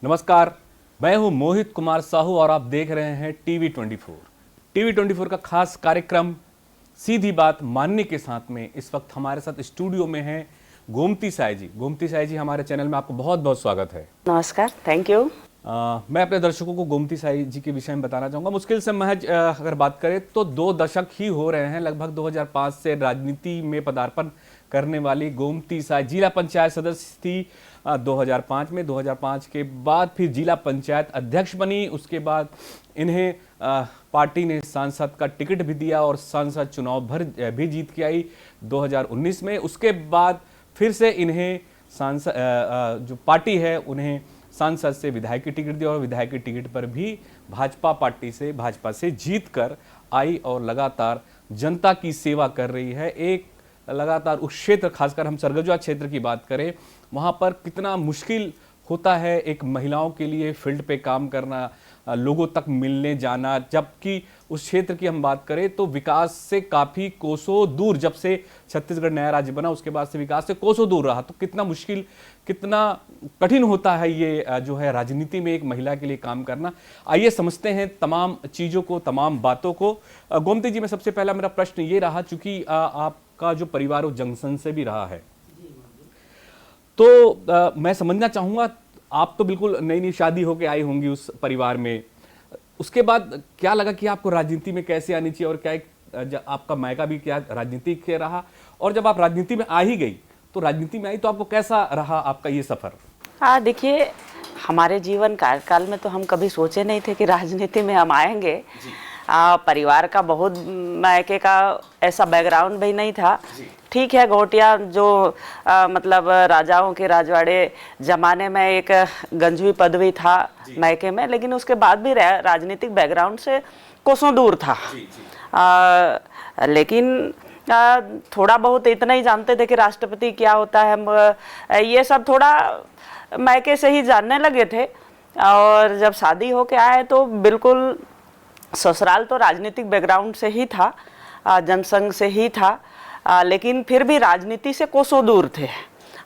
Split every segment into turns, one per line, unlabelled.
नमस्कार, मैं हूं मोहित कुमार साहू और आप देख रहे हैं टीवी 24 का खास कार्यक्रम सीधी बात मानने के साथ में इस वक्त हमारे साथ स्टूडियो में हैं गोमती साई जी। गोमती साई जी, हमारे चैनल में आपको बहुत बहुत स्वागत है।
नमस्कार, थैंक यू।
मैं अपने दर्शकों को गोमती साई जी के विषय में बताना चाहूँगा। मुश्किल से महज अगर बात करें तो 2 दशक ही हो रहे हैं, लगभग 2005 से राजनीति में पदार्पण करने वाली गोमती साई जिला पंचायत सदस्य थी 2005 में। 2005 के बाद फिर जिला पंचायत अध्यक्ष बनी। उसके बाद इन्हें पार्टी ने सांसद का टिकट भी दिया और सांसद चुनाव भर भी जीत के आई 2019 में। उसके बाद फिर से इन्हें सांसद जो पार्टी है उन्हें सांसद से विधायक की टिकट दिया और विधायक की टिकट पर भी भाजपा से जीत कर आई और लगातार जनता की सेवा कर रही है। एक लगातार उस क्षेत्र, खासकर हम सरगुजा क्षेत्र की बात करें, वहाँ पर कितना मुश्किल होता है एक महिलाओं के लिए फील्ड पे काम करना, लोगों तक मिलने जाना, जबकि उस क्षेत्र की हम बात करें तो विकास से काफ़ी कोसों दूर, जब से छत्तीसगढ़ नया राज्य बना उसके बाद से विकास से कोसों दूर रहा। तो कितना मुश्किल, कितना कठिन होता है ये जो है राजनीति में एक महिला के लिए काम करना। आइए समझते हैं तमाम चीज़ों को, तमाम बातों को। गोमती जी, में सबसे पहला मेरा प्रश्न ये रहा, चूँकि आपका जो परिवार वो जंक्शन से भी रहा है, तो मैं समझना चाहूँगा, आप तो बिल्कुल नई नई शादी होके आई होंगी उस परिवार में। उसके बाद क्या लगा कि आपको राजनीति में कैसे आनी चाहिए और क्या आपका मायका भी क्या राजनीति के रहा, और जब आप राजनीति में आ ही गई तो राजनीति में आई तो आपको कैसा रहा आपका ये सफ़र?
हाँ, देखिए, हमारे जीवन कार्यकाल में तो हम कभी सोचे नहीं थे कि राजनीति में हम आएंगे। परिवार का बहुत मायके का ऐसा बैकग्राउंड भी नहीं था। ठीक है, गोटिया जो मतलब राजाओं के राजवाड़े जमाने में एक गंजवी पदवी था मायके में, लेकिन उसके बाद भी राजनीतिक बैकग्राउंड से कोसों दूर था। लेकिन थोड़ा बहुत इतना ही जानते थे कि राष्ट्रपति क्या होता है, हम ये सब थोड़ा मायके से ही जानने लगे थे। और जब शादी होके आए तो बिल्कुल ससुराल तो राजनीतिक बैकग्राउंड से ही था, जनसंघ से ही था, लेकिन फिर भी राजनीति से कोसों दूर थे।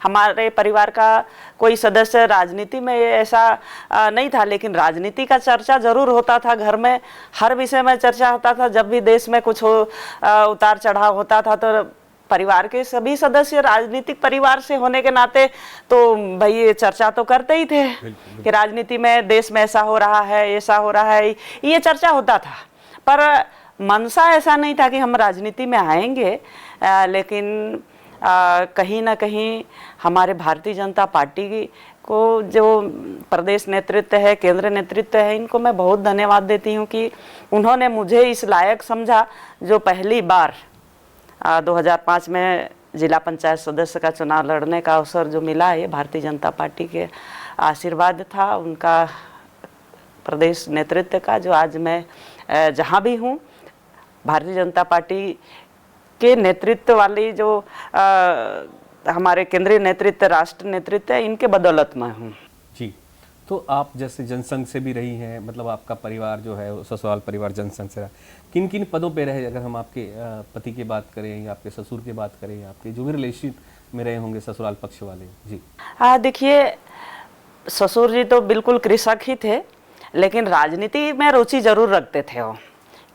हमारे परिवार का कोई सदस्य राजनीति में ऐसा नहीं था, लेकिन राजनीति का चर्चा जरूर होता था घर में। हर विषय में चर्चा होता था। जब भी देश में कुछ उतार चढ़ाव होता था तो परिवार के सभी सदस्य राजनीतिक परिवार से होने के नाते तो भाई ये चर्चा तो करते ही थे कि राजनीति में देश में ऐसा हो रहा है, ऐसा हो रहा है, ये चर्चा होता था। पर मनसा ऐसा नहीं था कि हम राजनीति में आएंगे। लेकिन कहीं ना कहीं हमारे भारतीय जनता पार्टी को जो प्रदेश नेतृत्व है, केंद्र नेतृत्व है, इनको मैं बहुत धन्यवाद देती हूँ कि उन्होंने मुझे इस लायक समझा, जो पहली बार 2005 में जिला पंचायत सदस्य का चुनाव लड़ने का अवसर जो मिला है, भारतीय जनता पार्टी के आशीर्वाद था, उनका प्रदेश नेतृत्व का, जो आज मैं जहाँ भी हूँ भारतीय जनता पार्टी के नेतृत्व वाली जो हमारे केंद्रीय नेतृत्व, राष्ट्र नेतृत्व है, इनके बदौलत में हूँ। जी,
तो आप जैसे जनसंघ से भी रही हैं, मतलब आपका परिवार जो है ससुराल परिवार जनसंघ से रहा, किन किन पदों पे रहे? अगर हम आपके पति की बात करें या आपके ससुर की बात करें, आपके जो भी रिलेशन में रहे होंगे ससुराल पक्ष वाले। जी
हाँ, देखिए, ससुर जी तो बिल्कुल कृषक ही थे, लेकिन राजनीति में रुचि जरूर रखते थे वो,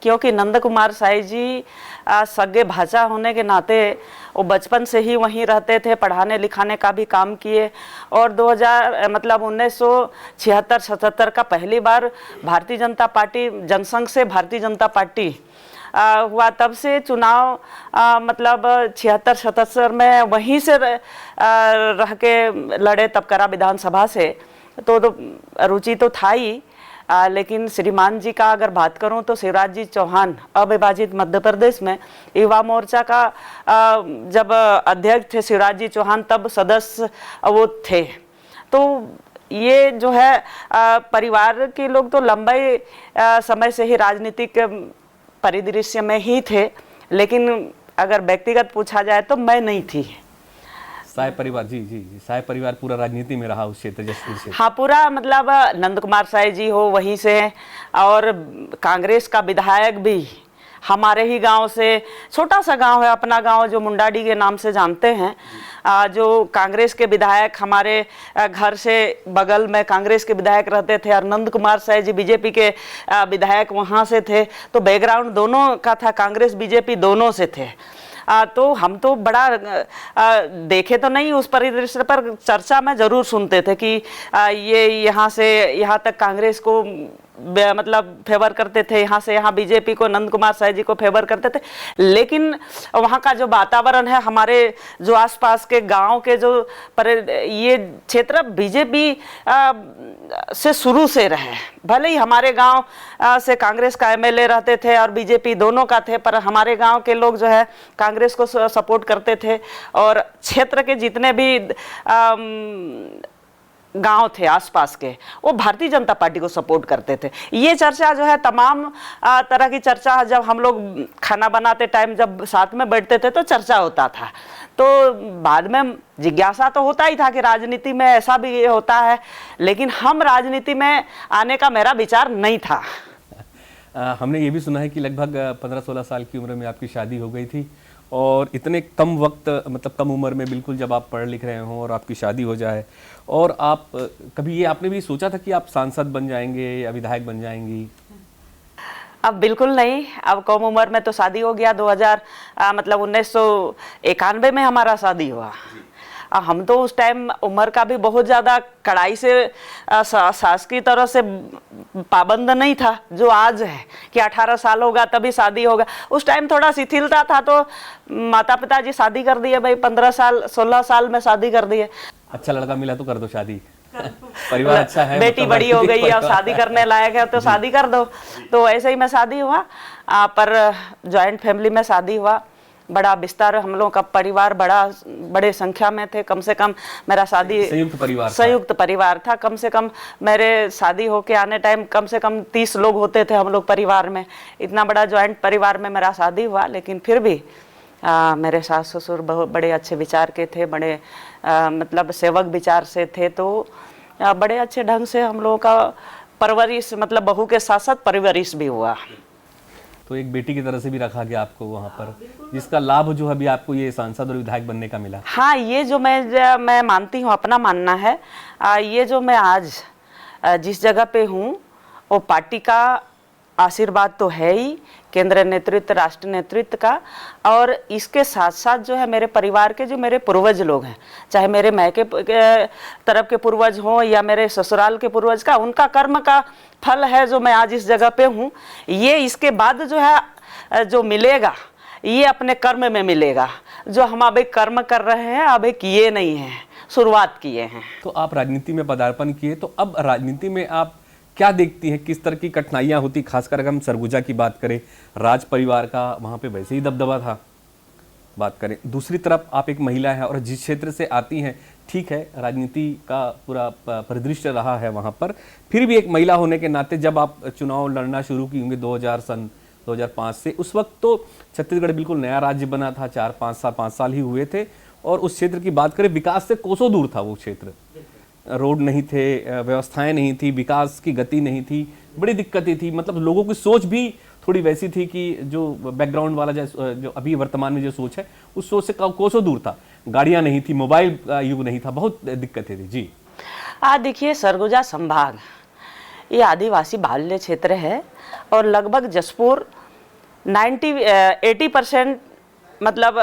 क्योंकि नंद कुमार साई जी सगे भाषा होने के नाते वो बचपन से ही वहीं रहते थे, पढ़ाने लिखाने का भी काम किए। और 1976-77 का पहली बार भारतीय जनता पार्टी, जनसंघ से भारतीय जनता पार्टी हुआ, तब से चुनाव 76-77 में वहीं से रह के लड़े, तब करा विधानसभा से, तो रुचि तो था ही। लेकिन श्रीमान जी का अगर बात करूं तो शिवराज जी चौहान अविभाजित मध्य प्रदेश में युवा मोर्चा का जब अध्यक्ष थे शिवराज जी चौहान, तब सदस्य वो थे। तो ये जो है परिवार के लोग तो लंबे समय से ही राजनीतिक परिदृश्य में ही थे, लेकिन अगर व्यक्तिगत पूछा जाए तो मैं नहीं थी।
साय परिवार, जी जी जी, साय परिवार पूरा राजनीति में रहा उस क्षेत्र जसपुर से।
हाँ, पूरा नंद कुमार साय जी हो वहीं से, और कांग्रेस का विधायक भी हमारे ही गांव से, छोटा सा गांव है अपना गांव जो मुंडाडी के नाम से जानते हैं, जो कांग्रेस के विधायक हमारे घर से बगल में कांग्रेस के विधायक रहते थे, नंद कुमार साय जी बीजेपी के विधायक वहाँ से थे, तो बैकग्राउंड दोनों का था, कांग्रेस बीजेपी दोनों से थे। तो हम तो बड़ा देखे तो नहीं उस परिदृश्य पर, चर्चा में जरूर सुनते थे कि ये यहाँ से यहाँ तक कांग्रेस को मतलब फेवर करते थे, यहाँ से यहाँ बीजेपी को, नंद कुमार साय जी को फेवर करते थे। लेकिन वहाँ का जो वातावरण है, हमारे जो आसपास के गांव के जो पर ये क्षेत्र बीजेपी से शुरू से रहे, भले ही हमारे गांव से कांग्रेस का एमएलए रहते थे और बीजेपी दोनों का थे, पर हमारे गांव के लोग जो है कांग्रेस को सपोर्ट करते थे और क्षेत्र के जितने भी गांव थे आसपास के, वो भारतीय जनता पार्टी को सपोर्ट करते थे। ये चर्चा जो है तमाम तरह की चर्चा, जब हम लोग खाना बनाते टाइम जब साथ में बैठते थे तो चर्चा होता था। तो बाद में जिज्ञासा तो होता ही था कि राजनीति में ऐसा भी होता है, लेकिन हम राजनीति में आने का मेरा विचार नहीं था।
हमने ये भी सुना है कि लगभग 15-16 साल की उम्र में आपकी शादी हो गई थी, और इतने कम वक्त, मतलब कम उम्र में बिल्कुल जब आप पढ़ लिख रहे हों और आपकी शादी हो जाए, और आप कभी ये आपने भी सोचा था कि आप सांसद बन जाएंगे या विधायक बन जाएंगी?
अब बिल्कुल नहीं। अब कम उम्र में तो शादी हो गया। 1991 में हमारा शादी हुआ। हम तो उस टाइम उम्र का भी बहुत ज़्यादा कड़ाई से सास की तरह से पाबंद नहीं था जो आज है कि 18 साल होगा तभी शादी होगा। उस टाइम थोड़ा शिथिलता था, तो माता पिता जी शादी कर दिए भाई, 15 साल 16 साल में शादी कर दिए।
अच्छा लड़का मिला तो कर दो शादी, परिवार अच्छा है,
बेटी बड़ी हो गई है और शादी करने लायक है तो शादी कर दो। तो ऐसे ही मैं शादी हुआ, पर जॉइंट फैमिली में शादी हुआ। बड़ा विस्तार, हम लोगों का परिवार बड़े संख्या में थे। कम से कम मेरा शादी संयुक्त परिवार था। कम से कम मेरे शादी होके आने टाइम कम से कम 30 लोग होते थे हम लोग परिवार में। इतना बड़ा जॉइंट परिवार में मेरा शादी हुआ, लेकिन फिर भी मेरे सास ससुर बहुत बड़े अच्छे विचार के थे, बड़े मतलब सेवक विचार से थे, तो बड़े अच्छे ढंग से हम लोगों का परवरिश, मतलब बहू के साथ साथ परवरिश भी हुआ।
तो एक बेटी की तरह से भी रखा गया आपको वहाँ पर, जिसका लाभ जो अभी आपको ये सांसद और विधायक बनने का मिला।
हाँ, ये जो मैं मानती हूँ, अपना मानना है, ये जो मैं आज जिस जगह पे हूँ वो पार्टी का आशीर्वाद तो है ही, केंद्र नेतृत्व, राष्ट्र नेतृत्व का, और इसके साथ साथ जो है मेरे परिवार के जो मेरे पूर्वज लोग हैं, चाहे मेरे मायके तरफ के पूर्वज हों या मेरे ससुराल के पूर्वज का, उनका कर्म का फल है जो मैं आज इस जगह पे हूँ। ये इसके बाद जो है जो मिलेगा, ये अपने कर्म में मिलेगा। जो हम अभी कर्म कर रहे हैं अभी किए नहीं हैं, शुरुआत किए हैं।
तो आप राजनीति में पदार्पण किए, तो अब राजनीति में आप क्या देखती हैं, किस तरह की कठिनाइयां होती, खासकर अगर हम सरगुजा की बात करें, राज परिवार का वहाँ पे वैसे ही दबदबा था, बात करें। दूसरी तरफ आप एक महिला हैं और जिस क्षेत्र से आती हैं, ठीक है राजनीति का पूरा परिदृश्य रहा है वहाँ पर, फिर भी एक महिला होने के नाते जब आप चुनाव लड़ना शुरू की होंगे 2005 से, उस वक्त तो छत्तीसगढ़ बिल्कुल नया राज्य बना था, 5 साल ही हुए थे, और उस क्षेत्र की बात करें विकास से कोसों दूर था वो क्षेत्र। रोड नहीं थे, व्यवस्थाएं नहीं थी, विकास की गति नहीं थी, बड़ी दिक्कतें थी। मतलब लोगों की सोच भी थोड़ी वैसी थी कि जो बैकग्राउंड वाला जो अभी वर्तमान में जो सोच है उस सोच से कोसों दूर था। गाड़ियां नहीं थी, मोबाइल का युग नहीं था, बहुत दिक्कतें थी जी।
देखिए, सरगुजा संभाग ये आदिवासी बाहुल्य क्षेत्र है और लगभग जसपुर 80% मतलब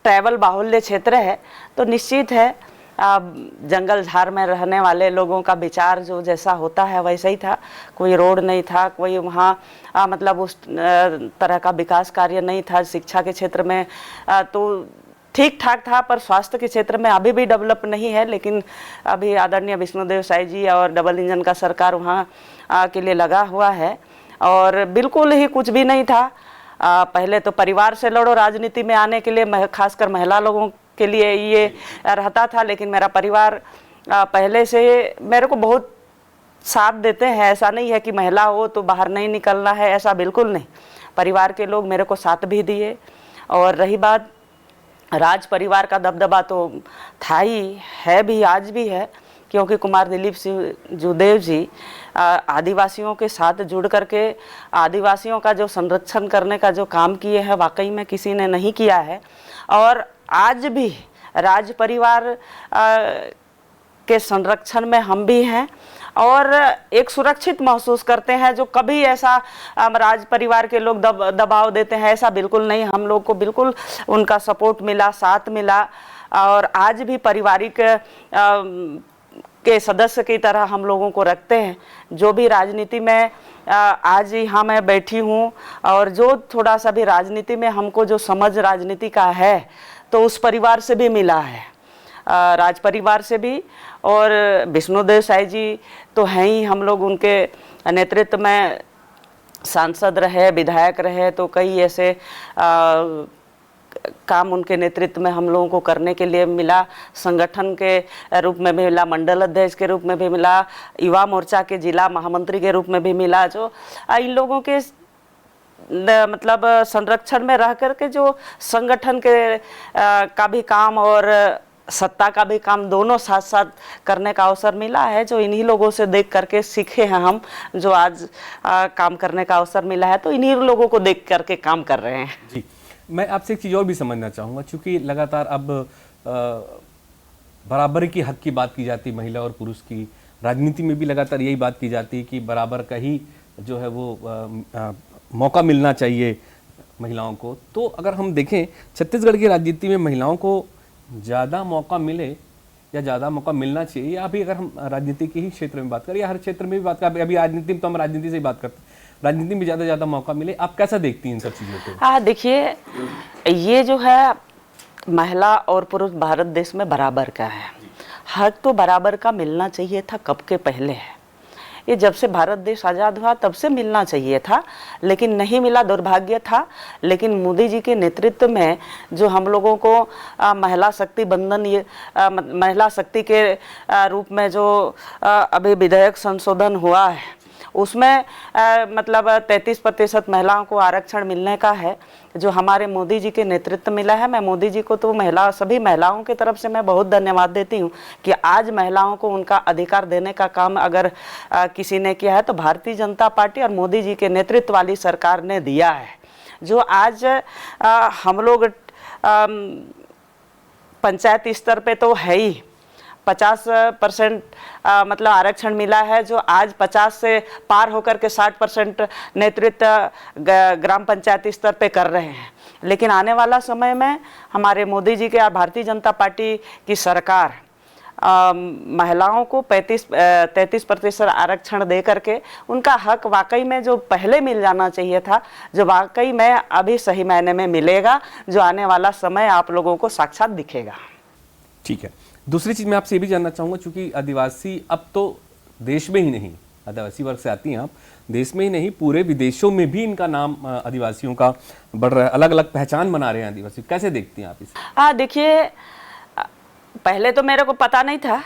ट्रैवल बाहुल्य क्षेत्र है। तो निश्चित है जंगल झाड़ में रहने वाले लोगों का विचार जो जैसा होता है वैसा ही था। कोई रोड नहीं था, कोई वहाँ मतलब उस तरह का विकास कार्य नहीं था। शिक्षा के क्षेत्र में तो ठीक ठाक था, पर स्वास्थ्य के क्षेत्र में अभी भी डेवलप नहीं है। लेकिन अभी आदरणीय विष्णुदेव साय जी और डबल इंजन का सरकार वहाँ के लिए लगा हुआ है, और बिल्कुल ही कुछ भी नहीं था। पहले तो परिवार से लड़ो राजनीति में आने के लिए, खासकर महिला लोगों के लिए ये रहता था, लेकिन मेरा परिवार पहले से मेरे को बहुत साथ देते हैं। ऐसा नहीं है कि महिला हो तो बाहर नहीं निकलना है, ऐसा बिल्कुल नहीं। परिवार के लोग मेरे को साथ भी दिए। और रही बात राज परिवार का दबदबा, तो था ही है भी, आज भी है। क्योंकि कुमार दिलीप सिंह जूदेव जी आदिवासियों के साथ जुड़ करके आदिवासियों का जो संरक्षण करने का जो काम किए हैं वाकई में किसी ने नहीं किया है। और आज भी राज परिवार के संरक्षण में हम भी हैं और एक सुरक्षित महसूस करते हैं। जो कभी ऐसा राज परिवार के लोग दबाव देते हैं, ऐसा बिल्कुल नहीं। हम लोग को बिल्कुल उनका सपोर्ट मिला, साथ मिला और आज भी पारिवारिक के सदस्य की तरह हम लोगों को रखते हैं। जो भी राजनीति में आज यहाँ मैं बैठी हूँ और जो थोड़ा सा भी राजनीति में हमको जो समझ राजनीति का है तो उस परिवार से भी मिला है, राज परिवार से भी। और विष्णुदेव साई जी तो हैं ही, हम लोग उनके नेतृत्व में सांसद रहे, विधायक रहे, तो कई ऐसे काम उनके नेतृत्व में हम लोगों को करने के लिए मिला। संगठन के रूप में भी मिला, मंडल अध्यक्ष के रूप में भी मिला, युवा मोर्चा के जिला महामंत्री के रूप में भी मिला। जो इन लोगों के मतलब संरक्षण में रह करके जो संगठन के का भी काम और सत्ता का भी काम दोनों साथ साथ करने का अवसर मिला है, जो इन्हीं लोगों से देख करके सीखे हैं हम। जो आज काम करने का अवसर मिला है तो इन्हीं लोगों को देख करके काम कर रहे हैं।
जी, मैं आपसे एक चीज़ और भी समझना चाहूँगा, क्योंकि लगातार अब बराबरी की हक की बात की जाती है, महिला और पुरुष की। राजनीति में भी लगातार यही बात की जाती है कि बराबर का ही जो है वो मौका मिलना चाहिए महिलाओं को। तो अगर हम देखें छत्तीसगढ़ की राजनीति में महिलाओं को ज़्यादा मौका मिले या ज़्यादा मौका मिलना चाहिए, या अभी अगर हम राजनीति के ही क्षेत्र में बात करें या हर क्षेत्र में भी बात करें, अभी राजनीति में तो हम राजनीति से ही बात करते हैं, राजनीति में ज़्यादा मौका मिले, आप कैसा देखती हैं इन सब चीज़ों को?
हाँ, देखिए, ये जो है महिला और पुरुष भारत देश में बराबर का है। हक तो बराबर का मिलना चाहिए था, कब के पहले है। ये जब से भारत देश आज़ाद हुआ तब से मिलना चाहिए था, लेकिन नहीं मिला, दुर्भाग्य था। लेकिन मोदी जी के नेतृत्व में जो हम लोगों को महिला शक्ति बंधन, ये महिला शक्ति के रूप में जो अभी विधेयक संशोधन हुआ है, उसमें मतलब 33% महिलाओं को आरक्षण मिलने का है, जो हमारे मोदी जी के नेतृत्व मिला है। मैं मोदी जी को तो सभी महिलाओं की तरफ से मैं बहुत धन्यवाद देती हूँ कि आज महिलाओं को उनका अधिकार देने का काम अगर किसी ने किया है तो भारतीय जनता पार्टी और मोदी जी के नेतृत्व वाली सरकार ने दिया है। जो आज हम लोग पंचायत स्तर पे तो है ही 50% मतलब आरक्षण मिला है, जो आज 50 से पार होकर के 60% नेतृत्व ग्राम पंचायत स्तर पे कर रहे हैं। लेकिन आने वाला समय में हमारे मोदी जी के और भारतीय जनता पार्टी की सरकार महिलाओं को 33% आरक्षण दे करके उनका हक वाकई में जो पहले मिल जाना चाहिए था, जो वाकई में अभी सही मायने में मिलेगा, जो आने वाला समय आप लोगों को साक्षात दिखेगा।
ठीक है। दूसरी चीज़ मैं आपसे ये भी जानना चाहूँगा, चूँकि आदिवासी अब तो देश में ही नहीं, आदिवासी वर्ग से आती हैं आप, देश में ही नहीं पूरे विदेशों में भी इनका नाम आदिवासियों का बढ़ रहा है, अलग अलग पहचान बना रहे हैं आदिवासी। कैसे देखती हैं आप इसे?
हाँ, देखिए, पहले तो मेरे को पता नहीं था,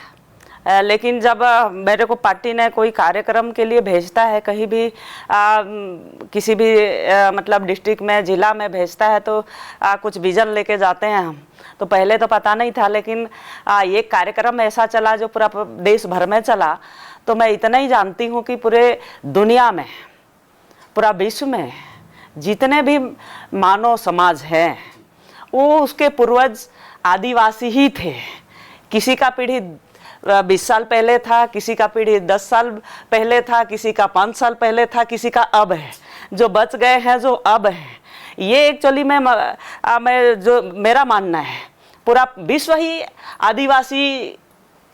लेकिन जब मेरे को पार्टी ने कोई कार्यक्रम के लिए भेजता है, कहीं भी किसी भी मतलब डिस्ट्रिक्ट में, जिला में भेजता है, तो कुछ विजन लेके जाते हैं हम। तो पहले तो पता नहीं था, लेकिन ये कार्यक्रम ऐसा चला जो पूरा देश भर में चला। तो मैं इतना ही जानती हूँ कि पूरे दुनिया में, पूरा विश्व में जितने भी मानव समाज हैं वो उसके पूर्वज आदिवासी ही थे। किसी का पीढ़ी 20 साल पहले था, किसी का पीढ़ी 10 साल पहले था, किसी का 5 साल पहले था, किसी का अब है। जो बच गए हैं, जो अब हैं, ये एक्चुअली मैं जो मेरा मानना है, पूरा विश्व ही आदिवासी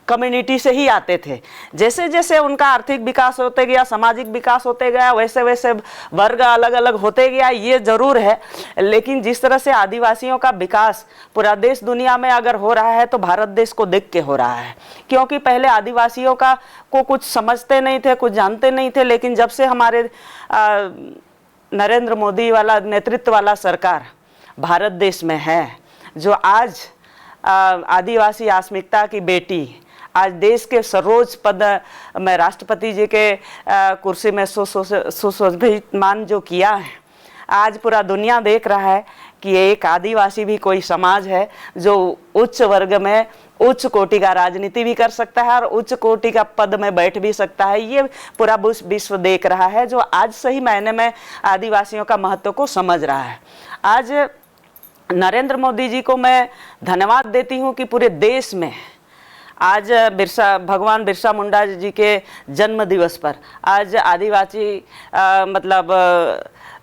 कम्युनिटी से ही आते थे। जैसे जैसे उनका आर्थिक विकास होते गया, सामाजिक विकास होते गया, वैसे वैसे वर्ग अलग अलग होते गया, ये जरूर है। लेकिन जिस तरह से आदिवासियों का विकास पूरा देश दुनिया में अगर हो रहा है तो भारत देश को देख के हो रहा है, क्योंकि पहले आदिवासियों को कुछ समझते नहीं थे, कुछ जानते नहीं थे। लेकिन जब से हमारे नरेंद्र मोदी वाला नेतृत्व वाला सरकार भारत देश में है, जो आज आदिवासी अस्मिता की बेटी आज देश के सर्वोच्च पद में राष्ट्रपति जी के कुर्सी में सुशोभिमान जो किया है, आज पूरा दुनिया देख रहा है कि एक आदिवासी भी कोई समाज है जो उच्च वर्ग में उच्च कोटि का राजनीति भी कर सकता है और उच्च कोटि का पद में बैठ भी सकता है। ये पूरा विश्व देख रहा है, जो आज सही मायने में आदिवासियों का महत्व को समझ रहा है। आज नरेंद्र मोदी जी को मैं धन्यवाद देती हूँ कि पूरे देश में आज भगवान बिरसा मुंडा जी के जन्म दिवस पर आज आदिवासी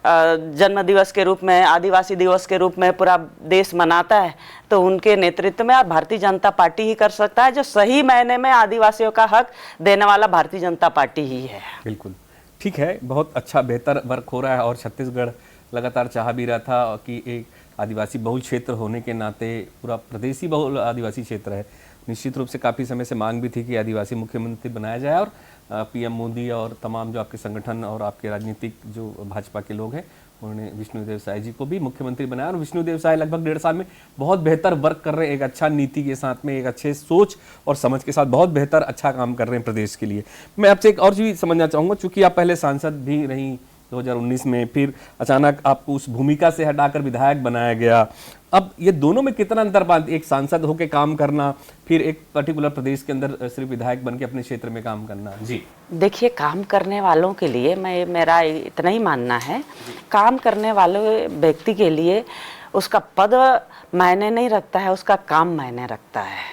जन्म दिवस के रूप में, आदिवासी दिवस के रूप में पूरा देश मनाता है। तो उनके नेतृत्व में और भारतीय जनता पार्टी ही कर सकता है, जो सही मायने में आदिवासियों का हक देने वाला भारतीय जनता पार्टी ही है।
बिल्कुल ठीक है, बहुत अच्छा बेहतर वर्क हो रहा है और छत्तीसगढ़ लगातार चाह भी रहा था कि एक आदिवासी बहुल क्षेत्र होने के नाते पूरा प्रदेश ही बहुल आदिवासी क्षेत्र है। निश्चित रूप से काफ़ी समय से मांग भी थी कि आदिवासी मुख्यमंत्री बनाया जाए और पीएम मोदी और तमाम जो आपके संगठन और आपके राजनीतिक जो भाजपा के लोग हैं उन्होंने विष्णुदेव साय जी को भी मुख्यमंत्री बनाया और विष्णुदेव साय लगभग 1.5 साल में बहुत बेहतर वर्क कर रहे हैं, एक अच्छा नीति के साथ में, एक अच्छे सोच और समझ के साथ बहुत बेहतर अच्छा काम कर रहे हैं प्रदेश के लिए। मैं आपसे एक और चीज़ समझना चाहूँगा, चूँकि आप पहले सांसद भी रहीं 2019 में, फिर अचानक आपको उस भूमिका से हटाकर विधायक बनाया गया। अब ये दोनों में कितना अंतर पाते, एक सांसद होकर काम करना, फिर एक पर्टिकुलर प्रदेश के अंदर सिर्फ विधायक बन के अपने क्षेत्र में काम करना? जी
देखिए, काम करने वालों के लिए मेरा इतना ही मानना है, काम करने वाले व्यक्ति के लिए उसका पद मायने नहीं रखता है, उसका काम मायने रखता है,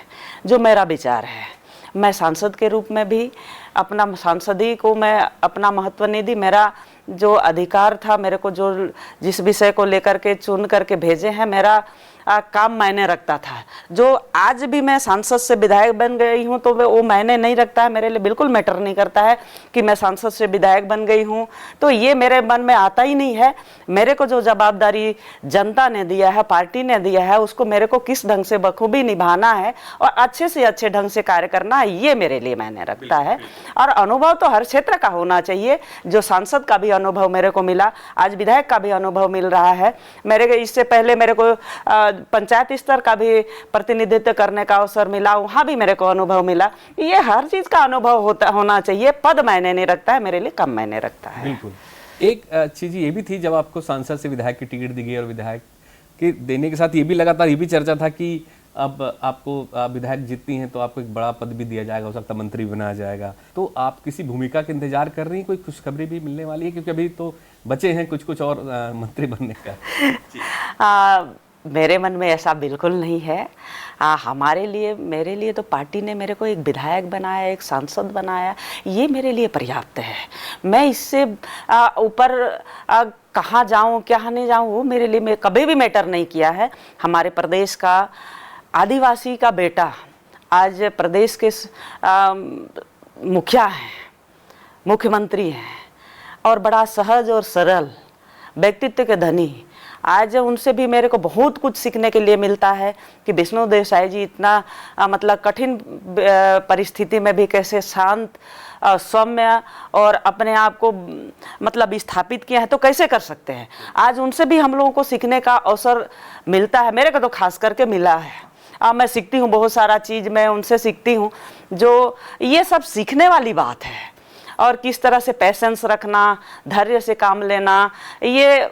जो मेरा विचार है। मैं सांसद के रूप में भी अपना सांसदी को मैं अपना महत्व नहीं दी। मेरा जो अधिकार था, मेरे को जो जिस विषय को लेकर के चुन करके भेजे हैं, मेरा काम मायने रखता था। जो आज भी मैं सांसद से विधायक बन गई हूँ तो वो मायने नहीं रखता है, मेरे लिए बिल्कुल मैटर नहीं करता है कि मैं सांसद से विधायक बन गई हूँ, तो ये मेरे मन में आता ही नहीं है। मेरे को जो जवाबदारी जनता ने दिया है, पार्टी ने दिया है, उसको मेरे को किस ढंग से बखूबी निभाना है और अच्छे से अच्छे ढंग से कार्य करना है, ये मेरे लिए मायने रखता है। और अनुभव तो हर क्षेत्र का होना चाहिए। जो सांसद का भी अनुभव मेरे को मिला, आज विधायक का भी अनुभव मिल रहा है। इससे पहले मेरे को पंचायत स्तर का भी प्रतिनिधित्व करने का अवसर मिला, वहाँ भी मेरे को अनुभव मिला। ये हर चीज का अनुभव होना चाहिए। पद मायने नहीं रखता है, मेरे लिए कम मायने रखता है।
बिल्कुल। एक चीज ये भी थी, जब आपको सांसद से विधायक की टिकट दी गई और विधायक के देने के साथ ये भी लगातार ये भी चर्चा था कि अब आपको विधायक जीतती हैं तो आपको एक बड़ा पद भी दिया जाएगा, हो सकता है मंत्री बनाया जाएगा। तो आप किसी भूमिका के इंतजार कर रही हैं, कोई खुशखबरी भी मिलने वाली है? क्योंकि अभी तो बचे हैं कुछ और मंत्री बनने का।
मेरे मन में ऐसा बिल्कुल नहीं है। मेरे लिए तो पार्टी ने मेरे को एक विधायक बनाया, एक सांसद बनाया, ये मेरे लिए पर्याप्त है। मैं इससे ऊपर कहाँ जाऊँ क्या नहीं जाऊँ, वो मेरे लिए मैं कभी भी मैटर नहीं किया है। हमारे प्रदेश का आदिवासी का बेटा आज प्रदेश के मुखिया हैं, मुख्यमंत्री हैं और बड़ा सहज और सरल व्यक्तित्व के धनी। आज उनसे भी मेरे को बहुत कुछ सीखने के लिए मिलता है कि विष्णुदेव साय जी इतना मतलब कठिन परिस्थिति में भी कैसे शांत, सौम्य और अपने आप को मतलब स्थापित किया है, तो कैसे कर सकते हैं। आज उनसे भी हम लोगों को सीखने का अवसर मिलता है, मेरे को तो खास करके मिला है। मैं सीखती हूँ बहुत सारा चीज़, मैं उनसे सीखती हूँ, जो ये सब सीखने वाली बात है। और किस तरह से पैसेंस रखना, धैर्य से काम लेना, ये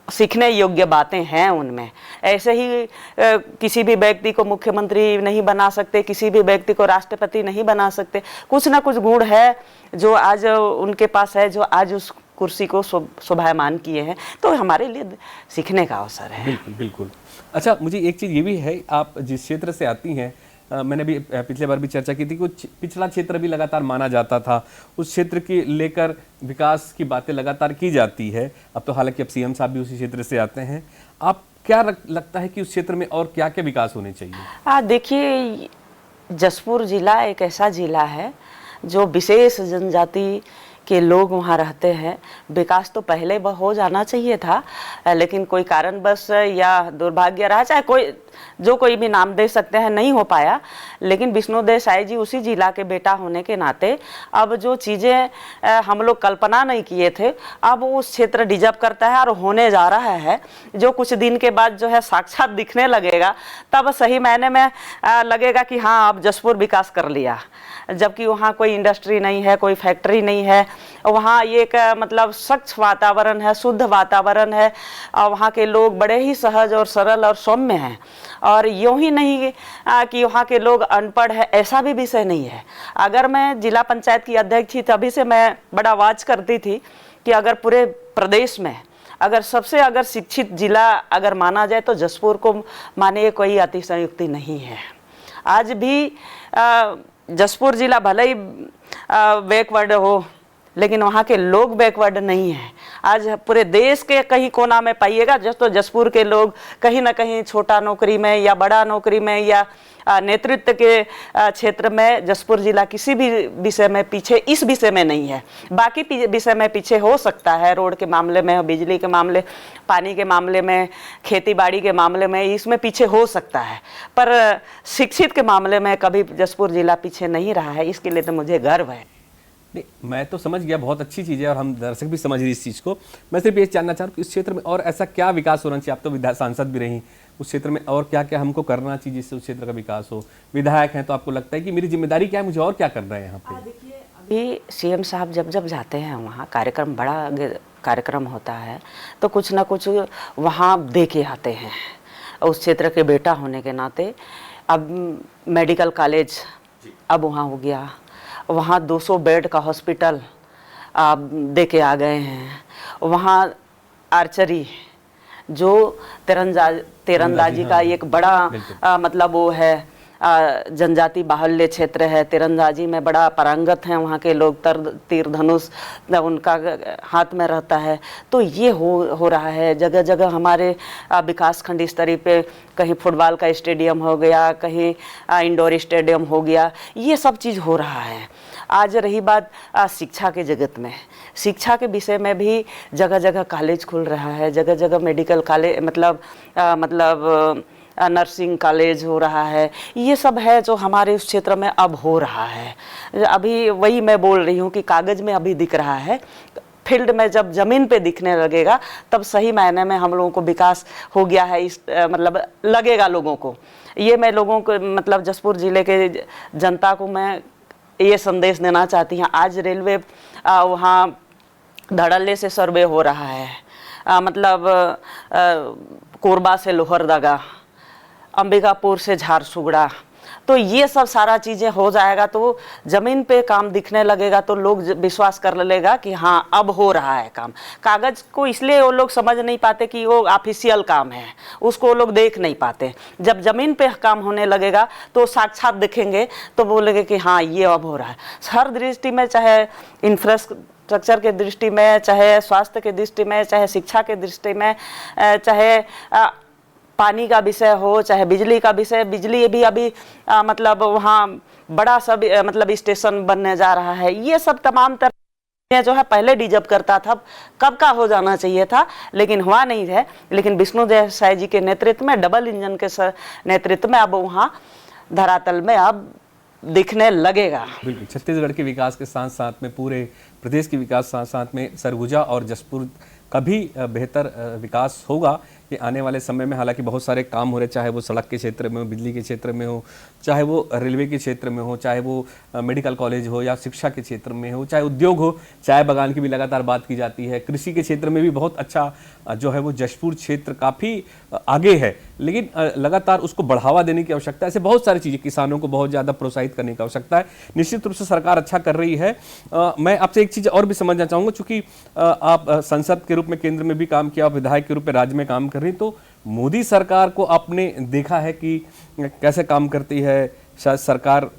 सीखने योग्य बातें हैं उनमें। ऐसे ही किसी भी व्यक्ति को मुख्यमंत्री नहीं बना सकते, किसी भी व्यक्ति को राष्ट्रपति नहीं बना सकते। कुछ ना कुछ गुण है जो आज उनके पास है, जो आज उस कुर्सी को शोभायमान किए हैं, तो हमारे लिए सीखने का अवसर है।
बिल्कुल बिल्कुल। अच्छा, मुझे एक चीज़ ये भी है, आप जिस क्षेत्र से आती हैं, मैंने भी पिछले बार भी चर्चा की थी, कुछ पिछड़ा क्षेत्र भी लगातार माना जाता था, उस क्षेत्र की लेकर विकास की बातें लगातार की जाती है। अब तो हालांकि अब सीएम साहब भी उसी क्षेत्र से आते हैं। आप क्या लगता है कि उस क्षेत्र में और क्या क्या विकास होने चाहिए?
देखिए, जसपुर जिला एक ऐसा जिला है जो विशेष जनजाति के लोग वहाँ रहते हैं। विकास तो पहले हो जाना चाहिए था, लेकिन कोई कारणवश या दुर्भाग्य रहा, चाहे कोई भी नाम दे सकते हैं, नहीं हो पाया। लेकिन विष्णुदेव साय जी उसी जिला के बेटा होने के नाते अब जो चीज़ें हम लोग कल्पना नहीं किए थे, अब उस क्षेत्र डिजर्व करता है और होने जा रहा है। जो कुछ दिन के बाद जो है साक्षात दिखने लगेगा, तब सही मायने में लगेगा कि हाँ, अब जसपुर विकास कर लिया। जबकि वहाँ कोई इंडस्ट्री नहीं है, कोई फैक्ट्री नहीं है, वहाँ एक मतलब स्वच्छ वातावरण है, शुद्ध वातावरण है, और वहाँ के लोग बड़े ही सहज और सरल और सौम्य हैं। और यूं ही नहीं कि वहाँ के लोग अनपढ़ है, ऐसा भी विषय नहीं है। अगर मैं जिला पंचायत की अध्यक्ष थी तभी से मैं बड़ा वाच करती थी कि अगर पूरे प्रदेश में अगर सबसे अगर शिक्षित जिला अगर माना जाए तो जसपुर को माने कोई अतिशयोक्ति नहीं है। आज भी जसपुर जिला भले ही बैकवर्ड हो, लेकिन वहाँ के लोग बैकवर्ड नहीं हैं। आज पूरे देश के कहीं कोना में पाइएगा तो जसपुर के लोग कहीं ना कहीं छोटा नौकरी में या बड़ा नौकरी में या नेतृत्व के क्षेत्र में जसपुर जिला किसी भी विषय में पीछे इस विषय में नहीं है। बाकी विषय में पीछे हो सकता है, रोड के मामले में, बिजली के मामले, पानी के मामले में, खेती बाड़ी के मामले में, इसमें पीछे हो सकता है, पर शिक्षित के मामले में कभी जसपुर जिला पीछे नहीं रहा है। इसके लिए तो मुझे गर्व है।
नहीं, मैं तो समझ गया, बहुत अच्छी चीज़ है और हम दर्शक भी समझ रही इस चीज़ को। मैं सिर्फ ये जानना चाह रहा हूँ कि इस क्षेत्र में और ऐसा क्या विकास होना चाहिए। आप तो सांसद भी रही, उस क्षेत्र में और क्या क्या हमको करना चाहिए जिससे उस क्षेत्र का विकास हो। विधायक हैं तो आपको लगता है कि मेरी जिम्मेदारी क्या है, मुझे और क्या करना है यहाँ पे?
देखिए, अभी सीएम साहब जब जब जाते हैं वहाँ कार्यक्रम, बड़ा कार्यक्रम होता है तो कुछ ना कुछ वहाँ दे के आते हैं। उस क्षेत्र के बेटा होने के नाते अब मेडिकल कॉलेज अब वहाँ हो गया, वहाँ 200 बेड का हॉस्पिटल दे के आ गए हैं। वहाँ आर्चरी जो तीरंदाजी का एक बड़ा मतलब वो है, जनजाति बाहुल्य क्षेत्र है, तीरंदाजी में बड़ा पारंगत हैं वहाँ के लोग, तीर धनुष उनका हाथ में रहता है। तो ये हो रहा है जगह जगह हमारे विकास खंड स्तरीय पे, कहीं फुटबॉल का स्टेडियम हो गया, कहीं इंडोर स्टेडियम हो गया, ये सब चीज़ हो रहा है। आज रही बात शिक्षा के जगत में, शिक्षा के विषय में भी जगह जगह कॉलेज खुल रहा है, जगह जगह मेडिकल कॉलेज मतलब नर्सिंग कॉलेज हो रहा है। ये सब है जो हमारे उस क्षेत्र में अब हो रहा है। अभी वही मैं बोल रही हूँ कि कागज़ में अभी दिख रहा है, फील्ड में जब ज़मीन पे दिखने लगेगा तब सही मायने में हम लोगों को विकास हो गया है, इस मतलब लगेगा लोगों को। ये मैं लोगों को मतलब जसपुर ज़िले के जनता को मैं ये संदेश देना चाहती हूँ। आज रेलवे वहाँ धड़ल्ले से सर्वे हो रहा है, मतलब कोरबा से लोहरदगा, अंबिकापुर से झारसुगड़ा, तो ये सब सारा चीज़ें हो जाएगा तो ज़मीन पे काम दिखने लगेगा तो लोग विश्वास कर लेगा कि हाँ अब हो रहा है काम। कागज़ को इसलिए वो लोग समझ नहीं पाते कि वो ऑफिशियल काम है, उसको वो लोग देख नहीं पाते। जब ज़मीन पे काम होने लगेगा तो साक्षात दिखेंगे तो बोलेंगे कि हाँ ये अब हो रहा है। हर दृष्टि में, चाहे इंफ्रास्ट्रक्चर के दृष्टि में, चाहे स्वास्थ्य के दृष्टि में, चाहे शिक्षा के दृष्टि में, चाहे पानी का विषय हो, चाहे बिजली का विषय, बिजली भी अभी मतलब वहाँ बड़ा सा मतलब स्टेशन बनने जा रहा है। ये सब तमाम तरह जो है पहले डिजर्व करता था, कब का हो जाना चाहिए था, लेकिन हुआ नहीं है। लेकिन विष्णु देसाई जी के नेतृत्व में, डबल इंजन के नेतृत्व में अब वहाँ धरातल में अब दिखने लगेगा।
बिल्कुल, छत्तीसगढ़ के विकास के साथ साथ में पूरे प्रदेश के विकास साथ साथ में सरगुजा और जसपुर का भी बेहतर विकास होगा कि आने वाले समय में। हालांकि बहुत सारे काम हो रहे, चाहे वो सड़क के क्षेत्र में हो, बिजली के क्षेत्र में हो, चाहे वो रेलवे के क्षेत्र में हो, चाहे वो मेडिकल कॉलेज हो या शिक्षा के क्षेत्र में हो, चाहे उद्योग हो, चाय बागान की भी लगातार बात की जाती है। कृषि के क्षेत्र में भी बहुत अच्छा जो है वो जशपुर क्षेत्र काफ़ी आगे है, लेकिन लगातार उसको बढ़ावा देने की आवश्यकता है। ऐसे बहुत सारी चीज़ें, किसानों को बहुत ज़्यादा प्रोत्साहित करने की आवश्यकता है। निश्चित रूप से सरकार अच्छा कर रही है। मैं आपसे एक चीज़ और भी समझना चाहूँगा, चूँकि आप संसद के रूप में केंद्र में भी काम किया, विधायक के रूप में राज्य में काम कर रही, तो मोदी सरकार को आपने देखा है कि कैसे काम करती है, शायद सरकार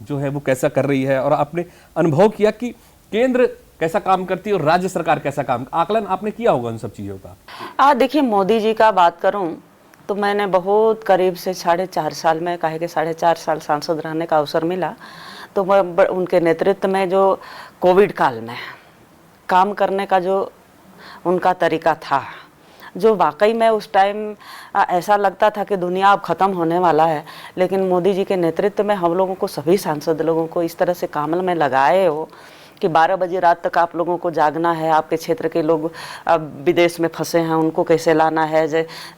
जो है वो कैसा कर रही है, और आपने अनुभव किया कि केंद्र कैसा काम करती है और राज्य सरकार कैसा काम, आकलन आपने किया होगा उन सब चीज़ों का।
देखिए, मोदी जी का बात करूं तो मैंने बहुत करीब से 4.5 साल में, कहे कि 4.5 साल सांसद रहने का अवसर मिला, तो मैं उनके नेतृत्व में जो कोविड काल में काम करने का जो उनका तरीका था, जो वाकई में उस टाइम ऐसा लगता था कि दुनिया अब ख़त्म होने वाला है, लेकिन मोदी जी के नेतृत्व में हम लोगों को, सभी सांसद लोगों को इस तरह से काम में लगाए हो कि 12 बजे रात तक आप लोगों को जागना है। आपके क्षेत्र के लोग विदेश में फंसे हैं, उनको कैसे लाना है,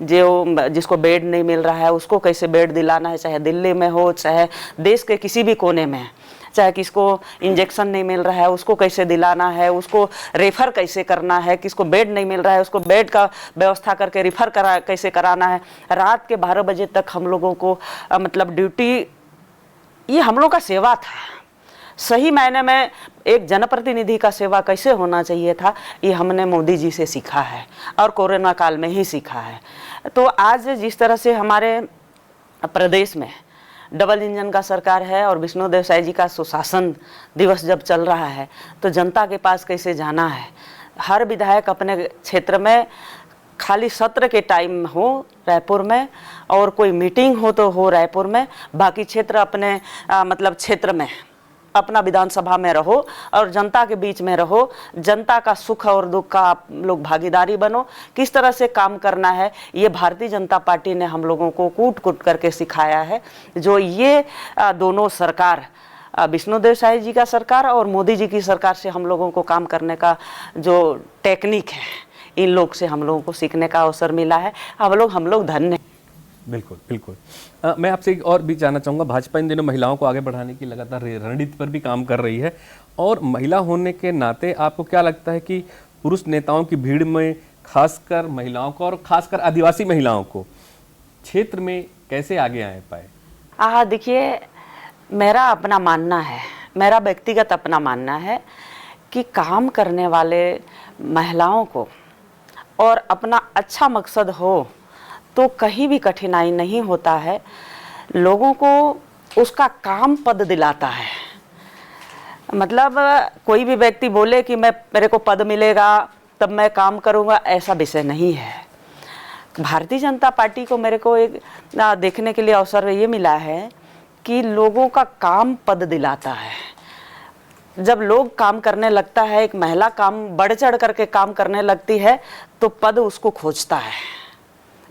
जो जिसको बेड नहीं मिल रहा है उसको कैसे बेड दिलाना है, चाहे दिल्ली में हो, चाहे देश के किसी भी कोने में, चाहे किसको इंजेक्शन नहीं मिल रहा है उसको कैसे दिलाना है, उसको रेफर कैसे करना है, किसको बेड नहीं मिल रहा है उसको बेड का व्यवस्था करके रेफर कैसे कराना है। रात के 12 बजे तक हम लोगों को मतलब ड्यूटी, ये हम लोग का सेवा था। सही मायने में एक जनप्रतिनिधि का सेवा कैसे होना चाहिए था, ये हमने मोदी जी से सीखा है और कोरोना काल में ही सीखा है। तो आज जिस तरह से हमारे प्रदेश में डबल इंजन का सरकार है और विष्णुदेव साय जी का सुशासन दिवस जब चल रहा है, तो जनता के पास कैसे जाना है। हर विधायक अपने क्षेत्र में खाली सत्र के टाइम हो रायपुर में, और कोई मीटिंग हो तो हो रायपुर में, बाकी क्षेत्र अपने मतलब क्षेत्र में अपना विधानसभा में रहो और जनता के बीच में रहो। जनता का सुख और दुख का आप लोग भागीदारी बनो। किस तरह से काम करना है ये भारतीय जनता पार्टी ने हम लोगों को कूट कूट करके सिखाया है। जो ये दोनों सरकार, विष्णुदेव साय जी का सरकार और मोदी जी की सरकार से हम लोगों को काम करने का जो टेक्निक है, इन लोग से हम लोगों को सीखने का अवसर मिला है। हम लोग धन्य।
बिल्कुल बिल्कुल। मैं आपसे एक और भी जानना चाहूँगा, भाजपा इन दिनों महिलाओं को आगे बढ़ाने की लगातार रणनीति पर भी काम कर रही है, और महिला होने के नाते आपको क्या लगता है कि पुरुष नेताओं की भीड़ में खासकर महिलाओं को और खासकर आदिवासी महिलाओं को क्षेत्र में कैसे आगे आए पाए?
देखिए, मेरा अपना मानना है, मेरा व्यक्तिगत अपना मानना है कि काम करने वाले महिलाओं को और अपना अच्छा मकसद हो तो कहीं भी कठिनाई नहीं होता है। लोगों को उसका काम पद दिलाता है। मतलब कोई भी व्यक्ति बोले कि मेरे को पद मिलेगा तब मैं काम करूंगा, ऐसा विषय नहीं है। भारतीय जनता पार्टी को मेरे को एक देखने के लिए अवसर ये मिला है कि लोगों का काम पद दिलाता है। जब लोग काम करने लगता है, एक महिला काम बढ़ चढ़ करके काम करने लगती है, तो पद उसको खोजता है,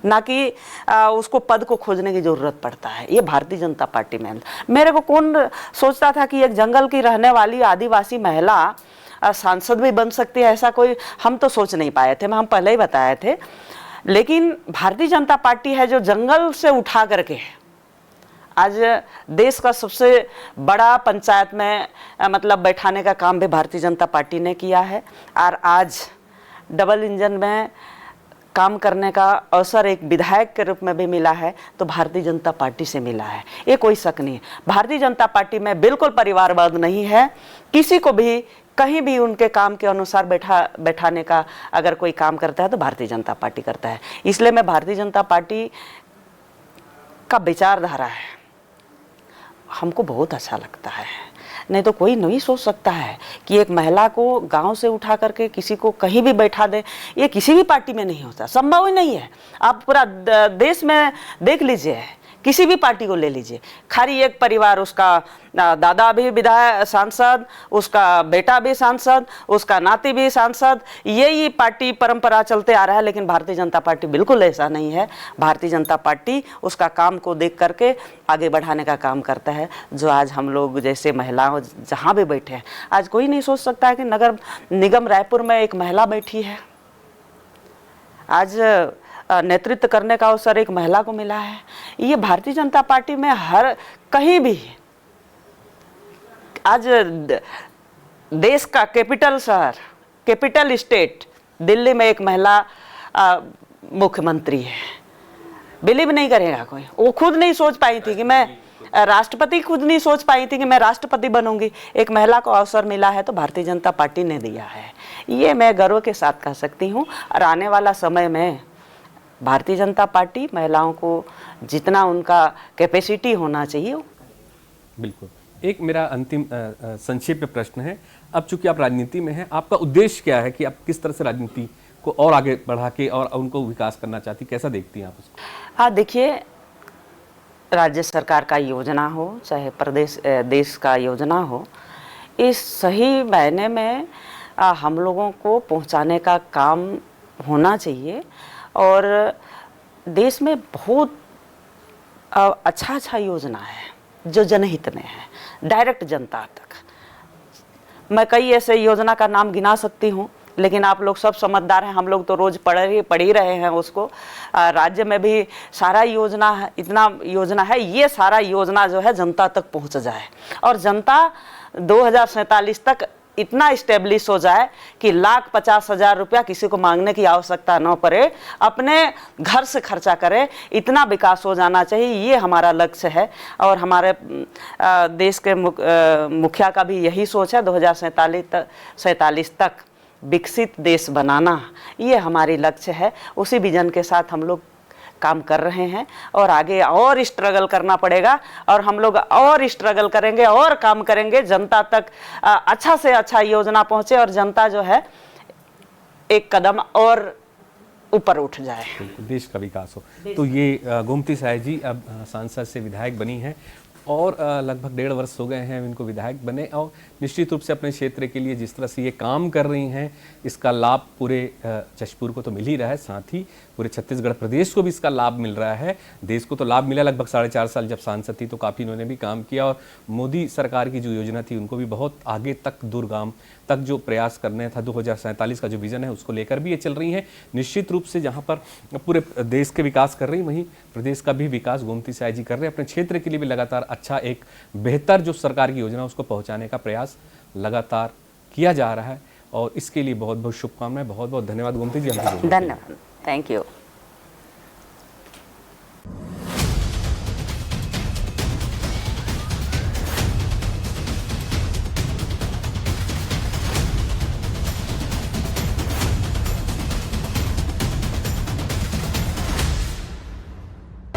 ना कि उसको पद को खोजने की जरूरत पड़ता है। ये भारतीय जनता पार्टी में। मेरे को कौन सोचता था कि एक जंगल की रहने वाली आदिवासी महिला सांसद भी बन सकती है, ऐसा कोई हम तो सोच नहीं पाए थे। हम पहले ही बताए थे। लेकिन भारतीय जनता पार्टी है जो जंगल से उठा करके आज देश का सबसे बड़ा पंचायत में मतलब बैठाने का काम भी भारतीय जनता पार्टी ने किया है। और आज डबल इंजन में काम करने का अवसर एक विधायक के रूप में भी मिला है, तो भारतीय जनता पार्टी से मिला है, ये कोई शक नहीं। भारतीय जनता पार्टी में बिल्कुल परिवारवाद नहीं है। किसी को भी कहीं भी उनके काम के अनुसार बैठाने का अगर कोई काम करता है तो भारतीय जनता पार्टी करता है। इसलिए मैं भारतीय जनता पार्टी का विचारधारा है हमको बहुत अच्छा लगता है। नहीं तो कोई नहीं सोच सकता है कि एक महिला को गांव से उठा करके किसी को कहीं भी बैठा दे। ये किसी भी पार्टी में नहीं होता, संभव ही नहीं है। आप पूरा देश में देख लीजिए, किसी भी पार्टी को ले लीजिए, खाली एक परिवार, उसका दादा भी विधायक सांसद, उसका बेटा भी सांसद, उसका नाती भी सांसद, यही पार्टी परंपरा चलते आ रहा है। लेकिन भारतीय जनता पार्टी बिल्कुल ऐसा नहीं है। भारतीय जनता पार्टी उसका काम को देख करके आगे बढ़ाने का काम करता है। जो आज हम लोग जैसे महिलाओं जहाँ भी बैठे हैं, आज कोई नहीं सोच सकता है कि नगर निगम रायपुर में एक महिला बैठी है। आज नेतृत्व करने का अवसर एक महिला को मिला है। ये भारतीय जनता पार्टी में हर कहीं भी आज देश का कैपिटल शहर, कैपिटल स्टेट दिल्ली में एक महिला मुख्यमंत्री है। बिलीव नहीं करेगा कोई। वो खुद नहीं सोच पाई थी कि मैं राष्ट्रपति, खुद नहीं सोच पाई थी कि मैं राष्ट्रपति बनूंगी। एक महिला को अवसर मिला है तो भारतीय जनता पार्टी ने दिया है। ये मैं गर्व के साथ कह सकती हूँ। और आने वाला समय में भारतीय जनता पार्टी महिलाओं को जितना उनका कैपेसिटी होना चाहिए।
बिल्कुल। एक मेरा अंतिम संक्षेप में प्रश्न है, अब चूंकि आप राजनीति में हैं, आपका उद्देश्य क्या है कि आप किस तरह से राजनीति को और आगे बढ़ा के और उनको विकास करना चाहती, कैसा देखती हैं आप उसको?
हाँ, देखिए, राज्य सरकार का योजना हो चाहे प्रदेश देश का योजना हो, इस सही मायने में हम लोगों को पहुंचाने का काम होना चाहिए। और देश में बहुत अच्छा योजना है जो जनहित में है, डायरेक्ट जनता तक। मैं कई ऐसे योजना का नाम गिना सकती हूँ लेकिन आप लोग सब समझदार हैं, हम लोग तो रोज पढ़ ही रहे हैं उसको। राज्य में भी सारा योजना है, इतना योजना है, ये सारा योजना जो है जनता तक पहुंच जाए और जनता 2047 तक इतना स्टेब्लिश हो जाए कि 1,50,000 रुपया किसी को मांगने की आवश्यकता न पड़े, अपने घर से खर्चा करे, इतना विकास हो जाना चाहिए। ये हमारा लक्ष्य है और हमारे देश के मुखिया का भी यही सोच है, 2047 तक विकसित देश बनाना, ये हमारी लक्ष्य है। उसी विजन के साथ हम लोग काम कर रहे हैं और आगे और स्ट्रगल करना पड़ेगा और हम लोग और स्ट्रगल करेंगे और काम करेंगे, जनता तक अच्छा से अच्छा योजना पहुंचे और जनता जो है एक कदम और ऊपर उठ जाए,
देश का विकास हो। तो ये गोमती साय जी अब सांसद से विधायक बनी हैं और लगभग 1.5 वर्ष हो गए हैं इनको विधायक बने और निश्चित रूप से अपने क्षेत्र के लिए जिस तरह से ये काम कर रही हैं, इसका लाभ पूरे जशपुर को तो मिल ही रहा है, साथ ही पूरे छत्तीसगढ़ प्रदेश को भी इसका लाभ मिल रहा है। देश को तो लाभ मिला, लगभग 4.5 साल जब सांसद थी तो काफ़ी इन्होंने भी काम किया और मोदी सरकार की जो योजना थी उनको भी बहुत आगे तक दूरगाम तक जो प्रयास करने था 2047 का जो विजन है उसको लेकर भी ये चल रही हैं। निश्चित रूप से जहाँ पर पूरे देश के विकास कर रही, वहीं प्रदेश का भी विकास गोमती साय जी कर रहे हैं। अपने क्षेत्र के लिए भी लगातार अच्छा एक बेहतर जो सरकार की योजना उसको पहुँचाने का प्रयास लगातार किया जा रहा है और इसके लिए बहुत बहुत शुभकामनाएं। बहुत बहुत धन्यवाद गोमती जी।
धन्यवाद, थैंक यू।